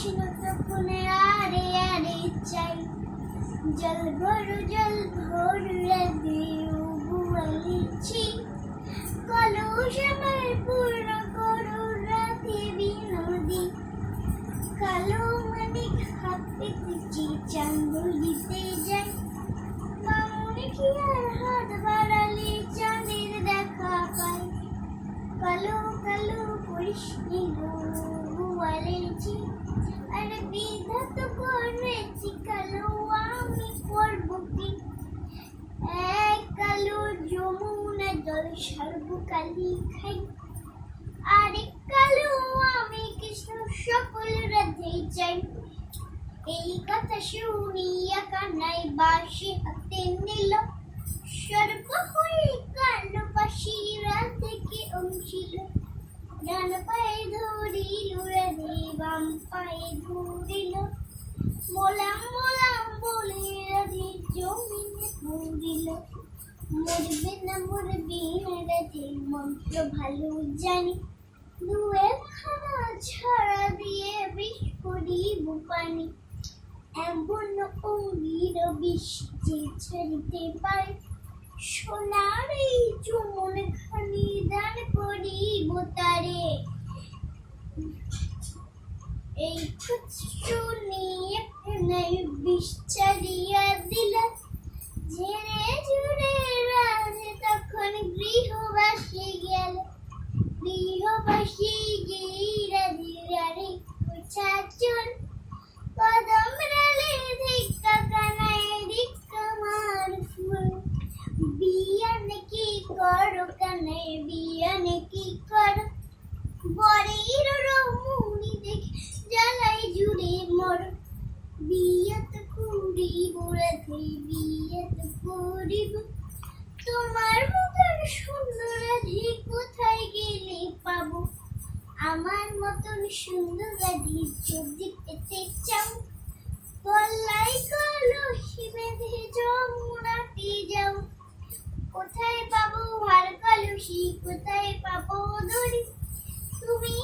কৃষ্ণ তখন আরে আরে চাই, জল ভরো রাধে বলেছি, কলস আমার পূর্ণ করো রাধে বিনোদী, কালো মানিক হাত পেতেছি চাঁদ দিতে যাই, মামুনি কি আর হাত বাড়ালে চাঁদের দেখা পাই, কালো কালো কৃষ্ণ বলেছি, আর বিধাত করেছি কালো আমি করবো কি, এক কালো যমুনা জল সর্বকালই খাই, আরেক কালো আমি কৃষ্ণ সকল রাধে চাই। এই কথা শুনিয়া কানাই বাঁশি হাতে নিল, সর্ব হয়ে কালো বাঁশি রাধেকে অংশিল, ডান পায়ে ধরিল রাধে বাম পায়ে ধরিল, মোলাম মোলাম বলে রাধে জমিনে পড়িল, মরবে না রাধে মন্ত্র ভালো জানি, দু একখানা ছাড়া দিয়ে বিষ করিব পানি, এমন অঙ্গির বিষ যে ছাড়িতে পারে, সোনার এই চুমন খানি দান করিব তারে। এই শুনিয়ে নাই বিষ ছাড়িয়া দিল, ঝেড়ে ঝুড়ে রাধে তখন গৃহবাসী গেল, গৃহবাসী রাধে রাধে চাচন, কদম রালে ধিক্কা কানাই ধিক্কা মার ফুল, বিয়ানে কি করো কানাই বিয়ানে কি করো, বরের রমুনি দেখে জ্বালাই জুড়ে মর, বিয়াত করিব রাধে বিয়াত করিব, তোমার মতন সুন্দর রাধে কোথায় গেলে পাবো, আমার মতন সুন্দর রাধে যদি পেতে চাও, গলায় কলসি বেঁধে যমুনাতে যাও, কোথায় পাবো আর কলসি কোথায় পাবো দড়ি, তুমি